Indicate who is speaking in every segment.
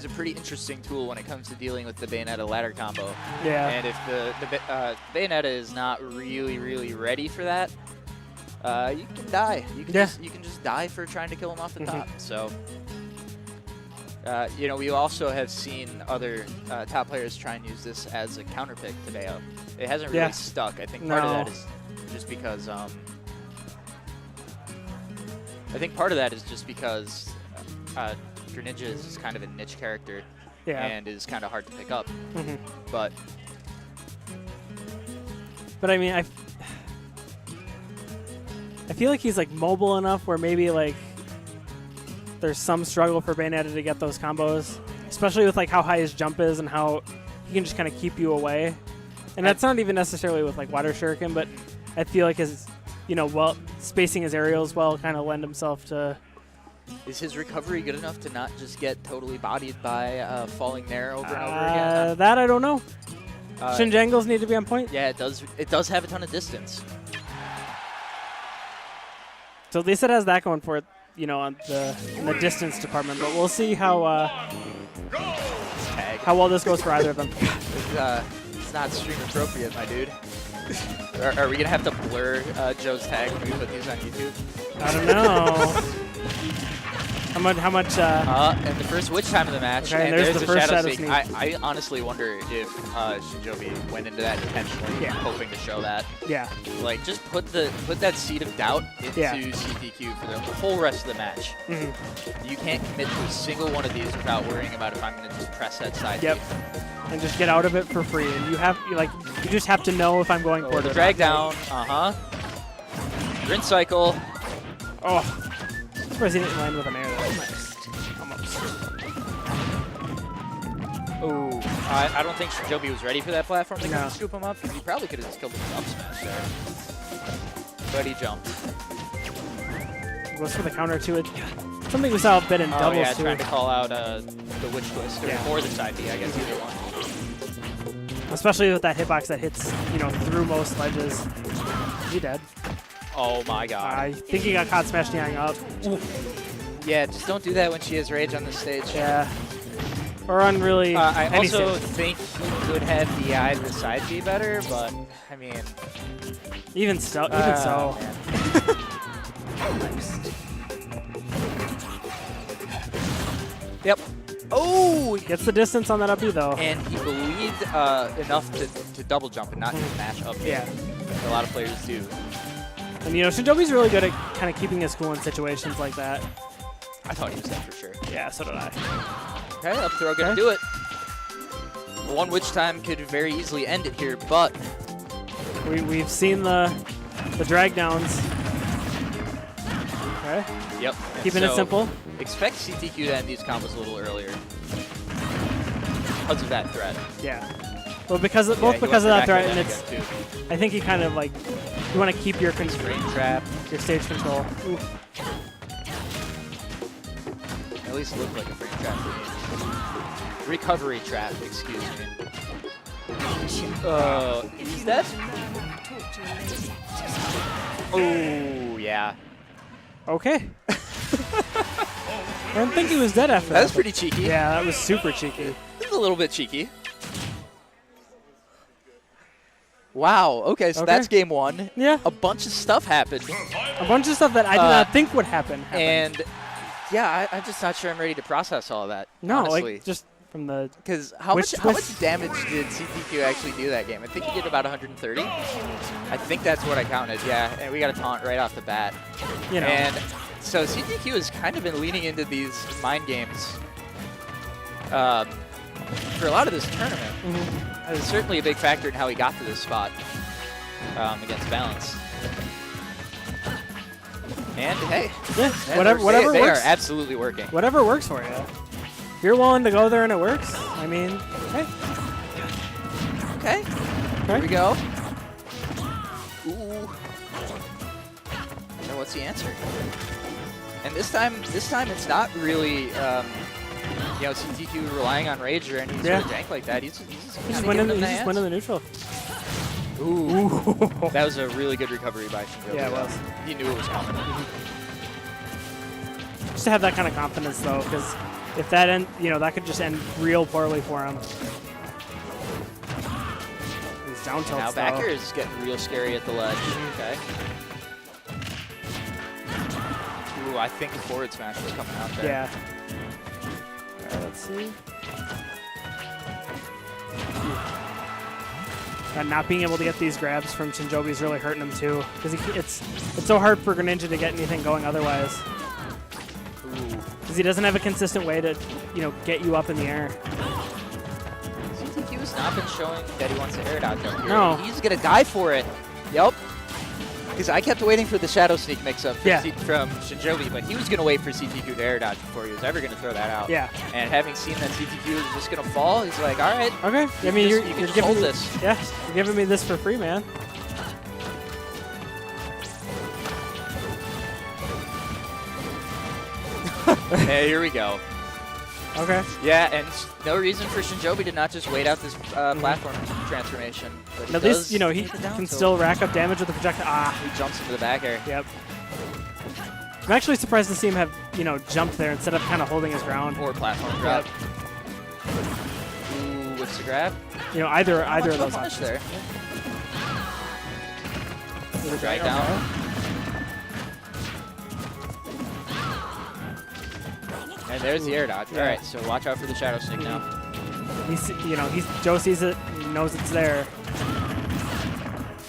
Speaker 1: is a pretty interesting tool when it comes to dealing with the Bayonetta ladder combo.
Speaker 2: Yeah.
Speaker 1: And if the Bayonetta is not really ready for that, you can die. You can just die for trying to kill him off the top. So, you know, we also have seen other top players try and use this as a counter pick to Bayo. It hasn't really stuck. I think part of that is just because Greninja is just kind of a niche character and is kind of hard to pick up. But
Speaker 2: I mean, I feel like he's like mobile enough where maybe like there's some struggle for Bayonetta to get those combos, especially with like how high his jump is and how he can just kind of keep you away. And that's not even necessarily with like water shuriken, but I feel like his, you know, spacing his aerials well kind of lend himself to.
Speaker 1: Is his recovery good enough to not just get totally bodied by falling there over and over again?
Speaker 2: That I don't know. Shinj angles need to be on point.
Speaker 1: Yeah, it does. It does have a ton of distance.
Speaker 2: So at least it has that going for it, you know, in the distance department. But we'll see how well this goes for either of them.
Speaker 1: It's not stream appropriate, my dude. Are we gonna have to blur Joe's tag when we put these on YouTube?
Speaker 2: I don't know. How much?
Speaker 1: And the first witch time of the match.
Speaker 2: Okay, and there's the first shadow sneak.
Speaker 1: I honestly wonder if Shinjoebi went into that intentionally, hoping to show that.
Speaker 2: Yeah.
Speaker 1: Like, just put that seed of doubt into CTQ for the whole rest of the match. You can't commit to a single one of these without worrying about if I'm going to just press that side.
Speaker 2: Yep. And just get out of it for free. And you just have to know if I'm going for it.
Speaker 1: The drag down. Rinse cycle.
Speaker 2: Oh. I'm surprised he didn't land with an air. That was nice. Almost.
Speaker 1: Oh, I don't think Shinjoebi was ready for that platform to come scoop him up. He probably could have just killed him with up smash there. But he jumped.
Speaker 2: Goes for the counter to it. Something we saw a bit in doubles
Speaker 1: yeah,
Speaker 2: too.
Speaker 1: trying to call out the witch twist or the side B, I guess either one.
Speaker 2: Especially with that hitbox that hits, you know, through most ledges. Is he dead?
Speaker 1: Oh my god.
Speaker 2: I think he got caught smash DIing up.
Speaker 1: Yeah, just don't do that when she has rage on the stage.
Speaker 2: Yeah. Or on really
Speaker 1: I
Speaker 2: any
Speaker 1: also
Speaker 2: stage.
Speaker 1: think he could have DI'd the side B better, but I mean...
Speaker 2: Even so.
Speaker 1: Yep. Oh!
Speaker 2: Gets the distance on that up B though.
Speaker 1: And he believed enough to double jump and not just mash up B.
Speaker 2: Yeah.
Speaker 1: A lot of players do.
Speaker 2: And you know, Shinjoebi's really good at kind of keeping his cool in situations like that.
Speaker 1: I thought he was dead for sure.
Speaker 2: Yeah, so did I.
Speaker 1: Okay, up throw gonna do it. One witch time could very easily end it here, but
Speaker 2: we've seen the drag downs. Okay.
Speaker 1: Yep.
Speaker 2: Keeping it simple.
Speaker 1: Expect CTQ to end these combos a little earlier because of that threat.
Speaker 2: Yeah. Well, because of that threat, and it's. I think you kind of like you want to keep your
Speaker 1: frame trap,
Speaker 2: your stage control. Ooh.
Speaker 1: At least look like a frame trap. Recovery trap, excuse me. He's dead? Oh, yeah.
Speaker 2: Okay. I didn't think he was dead after that.
Speaker 1: That was pretty cheeky.
Speaker 2: Yeah, that was super cheeky.
Speaker 1: It was a little bit cheeky. Wow, okay, so that's game one.
Speaker 2: Yeah.
Speaker 1: A bunch of stuff happened.
Speaker 2: A bunch of stuff that I did not think would happen.
Speaker 1: And, yeah, I'm just not sure I'm ready to process all of that,
Speaker 2: No,
Speaker 1: honestly.
Speaker 2: like, just from the...
Speaker 1: Because how much damage did CTQ actually do that game? I think he did about 130. I think that's what I counted, yeah. And we got a taunt right off the bat.
Speaker 2: You know.
Speaker 1: And so CTQ has kind of been leaning into these mind games for a lot of this tournament. It was certainly a big factor in how he got to this spot against Balance. And hey,
Speaker 2: whatever
Speaker 1: they
Speaker 2: works.
Speaker 1: are absolutely working.
Speaker 2: Whatever works for you. If you're willing to go there and it works, I mean, hey.
Speaker 1: Okay. Here we go. Ooh. So what's the answer? And this time it's not really, you know, CTQ relying on rage or any sort of jank like that. He's just winning
Speaker 2: the neutral.
Speaker 1: Ooh. That was a really good recovery by Shinjoebi.
Speaker 2: Yeah, it was.
Speaker 1: He knew it was coming.
Speaker 2: Just to have that kind of confidence, though, because if that that could just end real poorly for him. He's down tilts,
Speaker 1: now backer is getting real scary at the ledge. Okay. Ooh, I think the forward smash is coming out there.
Speaker 2: Yeah. All right, let's see. And not being able to get these grabs from Shinjoebi is really hurting him too, because it's so hard for Greninja to get anything going otherwise. Because he doesn't have a consistent way to get you up in the air.
Speaker 1: CTQ has not been showing that he wants to air dodge up here.
Speaker 2: No.
Speaker 1: He's gonna die for it. Yep. Because I kept waiting for the Shadow Sneak mix-up from Shinjoebi, but he was going to wait for CTQ to air dodge before he was ever going to throw that out.
Speaker 2: Yeah.
Speaker 1: And having seen that CTQ was just going to fall, he's like, all right.
Speaker 2: Okay. I mean,
Speaker 1: you can just hold this.
Speaker 2: Yeah. You're giving me this for free, man.
Speaker 1: Hey, here we go.
Speaker 2: Okay.
Speaker 1: Yeah, and no reason for Shinjoebi to not just wait out this platform transformation. But
Speaker 2: at least, he can still rack up damage with the projectile. Ah.
Speaker 1: He jumps into the back air.
Speaker 2: Yep. I'm actually surprised to see him have, jumped there instead of kind of holding his ground.
Speaker 1: Or platform drop. Yep. Ooh, what's the grab?
Speaker 2: Either of those options.
Speaker 1: There. Drag down. And there's the air dodge. Yeah. All right, so watch out for the Shadow Sneak now.
Speaker 2: Joe sees it, he knows it's there.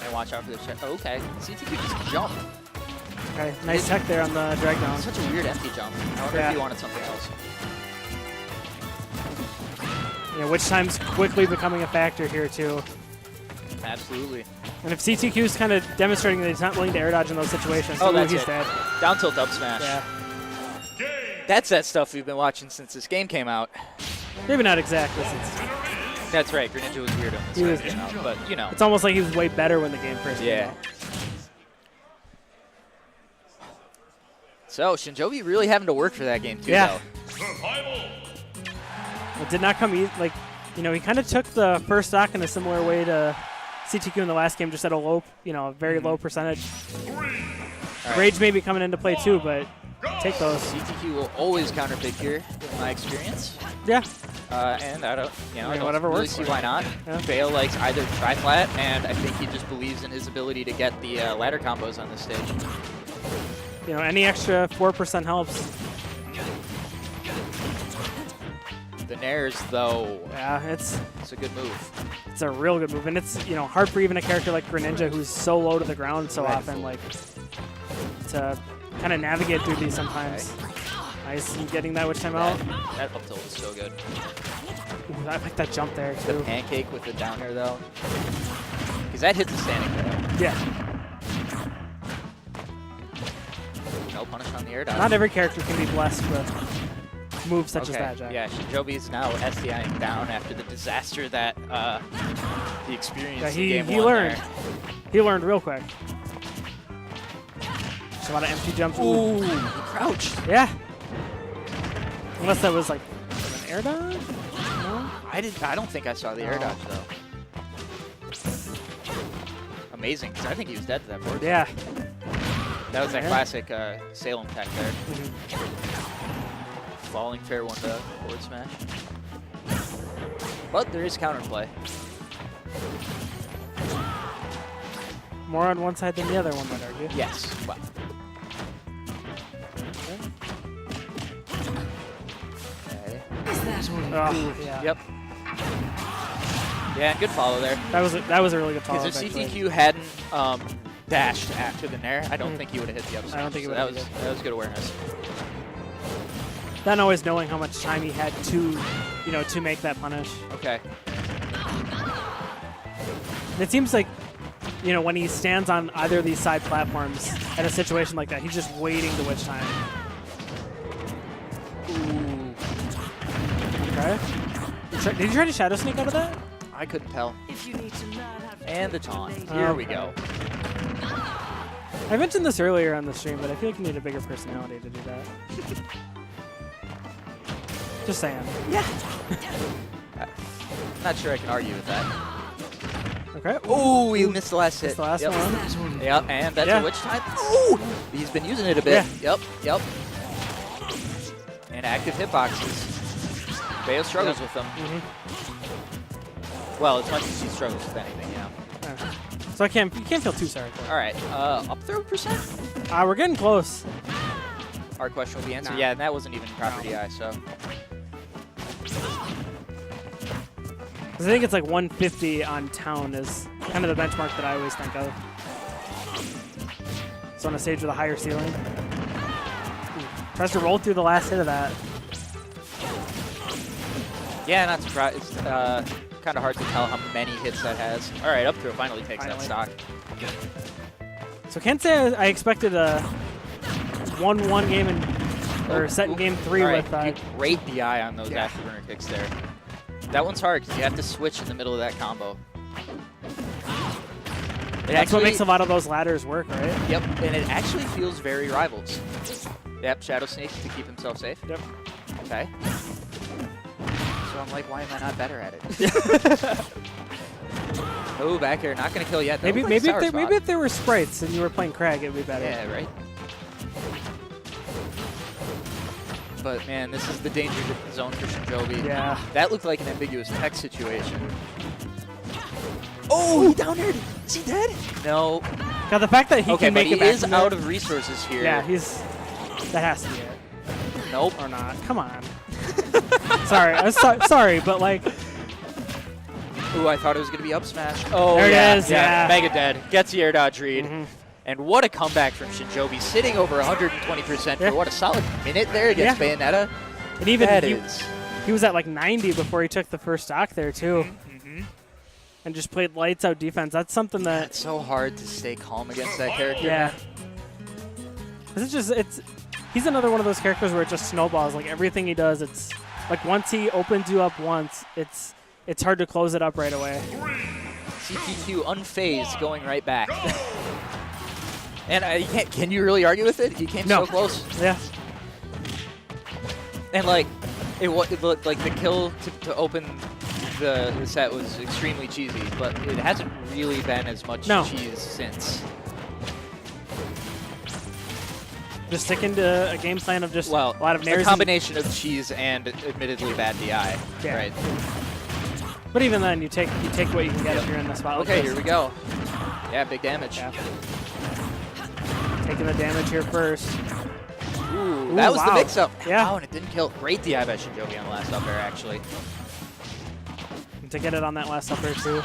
Speaker 1: And watch out for the Shadow. Oh, okay, CTQ just jumped.
Speaker 2: Okay, nice tech there on the drag down.
Speaker 1: Such a weird empty jump. I wonder if he wanted something else.
Speaker 2: Which time's quickly becoming a factor here too.
Speaker 1: Absolutely.
Speaker 2: And if CTQ's kind of demonstrating that he's not willing to air dodge in those situations, he's dead.
Speaker 1: Down tilt up smash.
Speaker 2: Yeah.
Speaker 1: That's that stuff we've been watching since this game came out.
Speaker 2: Maybe not exactly.
Speaker 1: That's right. Greninja was weird when this game came out, but
Speaker 2: it's almost like he was way better when the game first came out.
Speaker 1: So Shinjoebi really having to work for that game too,
Speaker 2: though.
Speaker 3: Survival.
Speaker 2: It did not come easy. He kind of took the first stock in a similar way to CTQ in the last game, just at a low, very low percentage.
Speaker 1: Right.
Speaker 2: Rage may be coming into play too, but take those.
Speaker 1: CTQ will always counter pick here, in my experience.
Speaker 2: Yeah.
Speaker 1: And I don't, I don't
Speaker 2: whatever
Speaker 1: really
Speaker 2: works
Speaker 1: see why not.
Speaker 2: Yeah.
Speaker 1: Fail likes either tri-flat, and I think he just believes in his ability to get the ladder combos on this stage.
Speaker 2: Any extra 4% helps.
Speaker 1: The nairs, though.
Speaker 2: Yeah, it's
Speaker 1: a good move.
Speaker 2: It's a real good move, and it's hard for even a character like Greninja who's so low to the ground so often, to kind of navigate through these sometimes. Nice, getting that witch time out.
Speaker 1: That up tilt is so good.
Speaker 2: Ooh, I like that jump there too.
Speaker 1: The pancake with the down air though, because that hits the standing there.
Speaker 2: Yeah.
Speaker 1: No punish on the air dodge.
Speaker 2: Not every character can be blessed with moves such as that, Jack.
Speaker 1: Yeah, Shinjoebi's now SDIing down after the disaster that he experienced in game
Speaker 2: he
Speaker 1: one
Speaker 2: learned.
Speaker 1: there.
Speaker 2: He learned real quick. Just a lot of empty jumps.
Speaker 1: Ooh, he crouched.
Speaker 2: Yeah. Unless that was an air dodge? No?
Speaker 1: I don't think I saw the air dodge though. Amazing, because I think he was dead to that board.
Speaker 2: Yeah.
Speaker 1: That was that classic Salem tech there. Falling fair one to forward smash. But there is counterplay.
Speaker 2: More on one side than the other, one might argue.
Speaker 1: Yes. Well.
Speaker 2: Oh, yeah.
Speaker 1: Yep. Yeah, good follow there.
Speaker 2: That was a really good follow.
Speaker 1: Because if CTQ hadn't dashed after the nair, I don't think he would have hit the upside.
Speaker 2: I don't think
Speaker 1: so that was good awareness.
Speaker 2: Then always knowing how much time he had to, to make that punish.
Speaker 1: Okay.
Speaker 2: And it seems like, when he stands on either of these side platforms at a situation like that, he's just waiting to witch time.
Speaker 1: Ooh.
Speaker 2: Okay. Did you try to Shadow Sneak out of that?
Speaker 1: I couldn't tell. And the taunt. Here we go.
Speaker 2: I mentioned this earlier on the stream, but I feel like you need a bigger personality to do that. Just saying.
Speaker 1: Yeah. Not sure I can argue with that.
Speaker 2: Okay.
Speaker 1: Oh, he missed the last hit.
Speaker 2: Missed the last one.
Speaker 1: Yep, and that's a witch time. Ooh! He's been using it a bit.
Speaker 2: Yeah.
Speaker 1: Yep. And active hitboxes. Bayo struggles with them. Well, as much as he struggles with anything, you know.
Speaker 2: So you can't feel too sorry for it.
Speaker 1: All right, up throw percent?
Speaker 2: We're getting close.
Speaker 1: Our question will be answered.
Speaker 2: No.
Speaker 1: Yeah, and that wasn't even proper DI, so.
Speaker 2: I think it's like 150 on town is kind of the benchmark that I always think of. So on a stage with a higher ceiling. Ooh, tries to roll through the last hit of that.
Speaker 1: Yeah, not surprised. It's kind of hard to tell how many hits that has. All right, up throw finally takes that stock.
Speaker 2: So can't say I expected a 1-1 game or set in game 3
Speaker 1: right.
Speaker 2: with
Speaker 1: great DI on those afterburner kicks there. That one's hard because you have to switch in the middle of that combo.
Speaker 2: That's what makes a lot of those ladders work, right?
Speaker 1: Yep, and it actually feels very Rivals. Yep, Shadow Sneak to keep himself safe.
Speaker 2: Yep.
Speaker 1: Okay. So I'm like, why am I not better at it? Oh, back air, not gonna kill yet.
Speaker 2: Maybe if there were sprites and you were playing Crag, it'd be better.
Speaker 1: Yeah, right. But man, this is the danger zone for Shinjoebi.
Speaker 2: Yeah.
Speaker 1: That looked like an ambiguous tech situation. Oh, he down aired. Is he dead? No.
Speaker 2: Now the fact that he can make it back.
Speaker 1: He is out of resources here.
Speaker 2: Yeah, that has to be it.
Speaker 1: Nope.
Speaker 2: Or not. Come on. Sorry, sorry, but like.
Speaker 1: Ooh, I thought it was gonna be up smash. Oh,
Speaker 2: there it is. Yeah.
Speaker 1: Mega dead. Gets the air dodge read. And what a comeback from Shinjoebi, sitting over 120% for what a solid minute there against Bayonetta.
Speaker 2: And even he was at like 90 before he took the first stock there too. And just played lights out defense. That's something that
Speaker 1: it's so hard to stay calm against that character.
Speaker 2: Yeah. He's another one of those characters where it just snowballs. Like everything he does, it's like once he opens you up once, it's hard to close it up right away.
Speaker 1: CTQ unfazed, going right back. And can you really argue with it? He came so close.
Speaker 2: Yeah.
Speaker 1: And like, it looked like the kill to open the set was extremely cheesy, but it hasn't really been as much cheese since.
Speaker 2: Just sticking to a game plan of just a lot of nairs.
Speaker 1: A combination of cheese and admittedly bad DI.
Speaker 2: Yeah.
Speaker 1: Right.
Speaker 2: But even then, you take what you can get if you're in the spot.
Speaker 1: Okay, here we go. Yeah, big damage.
Speaker 2: Yeah. Taking the damage here first.
Speaker 1: Ooh, that was the mix-up.
Speaker 2: Yeah.
Speaker 1: Wow, and it didn't kill. Great DI by Shinjoebi on the last up air, actually.
Speaker 2: And to get it on that last up air, too.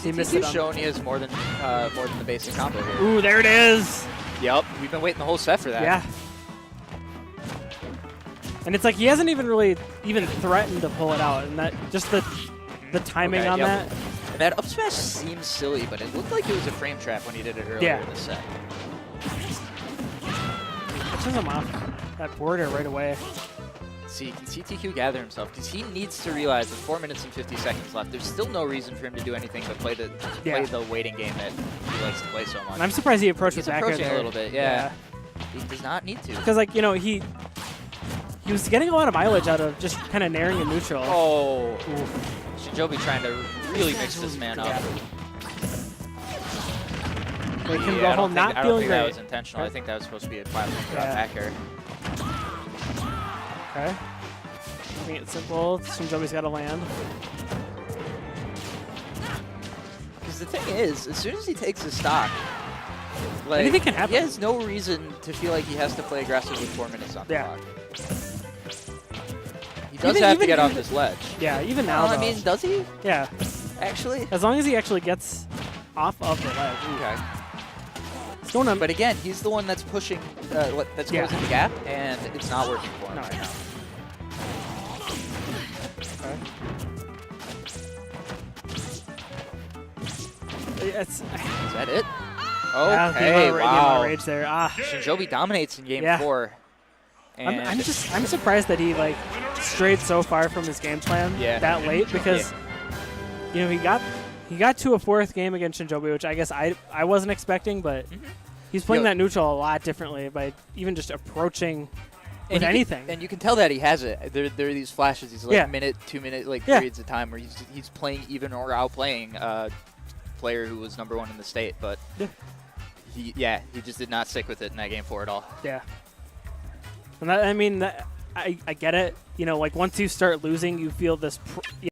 Speaker 1: He missed it. Showing he has more than the basic combo here.
Speaker 2: Ooh, there it is.
Speaker 1: Yep, we've been waiting the whole set for that.
Speaker 2: Yeah. And it's like he hasn't even really threatened to pull it out, and that just the timing on that.
Speaker 1: And that up smash seems silly, but it looked like it was a frame trap when he did it earlier in the set.
Speaker 2: Pushes him off that border right away.
Speaker 1: See, can CTQ gather himself? Because he needs to realize with 4 minutes and 50 seconds left, there's still no reason for him to do anything but play the waiting game that he likes to play so much.
Speaker 2: And I'm surprised he approached
Speaker 1: He's
Speaker 2: back there.
Speaker 1: approaching a little bit, yeah. He does not need to.
Speaker 2: Because, like, you know, he was getting a lot of mileage out of just kind of nairing in neutral.
Speaker 1: Oh. Shinjoebi trying to really mix this man up.
Speaker 2: Like him go home not feeling great.
Speaker 1: That was intentional. I think that was supposed to be a platform drop back air.
Speaker 2: Okay. Making it simple. Shinjoebi's got to land.
Speaker 1: Because the thing is, as soon as he takes his stock, like,
Speaker 2: anything can happen.
Speaker 1: He has no reason to feel like he has to play aggressive with 4 minutes on the clock. He does have to get off this ledge.
Speaker 2: Yeah, even now,
Speaker 1: I mean, does he?
Speaker 2: Yeah.
Speaker 1: Actually?
Speaker 2: As long as he actually gets off of the ledge.
Speaker 1: Okay.
Speaker 2: Going on.
Speaker 1: But again, he's the one that's pushing, that's closing the gap, and it's not working for him right now.
Speaker 2: Is
Speaker 1: that it?
Speaker 2: Okay, wow. Rage there.
Speaker 1: Shinjoebi dominates in game 4. And
Speaker 2: I'm surprised that he like strayed so far from his game plan that late, because you know he got to a 4th game against Shinjoebi, which I guess I wasn't expecting, but he's playing that neutral a lot differently by even just approaching with anything.
Speaker 1: And you can tell that he has it. There are these flashes, these like minute, 2 minute like periods of time where he's playing even or outplaying a player who was #1 in the state, but he just did not stick with it in that game 4 at all.
Speaker 2: Yeah. And that, I mean, I get it. You know, like once you start losing, you feel this.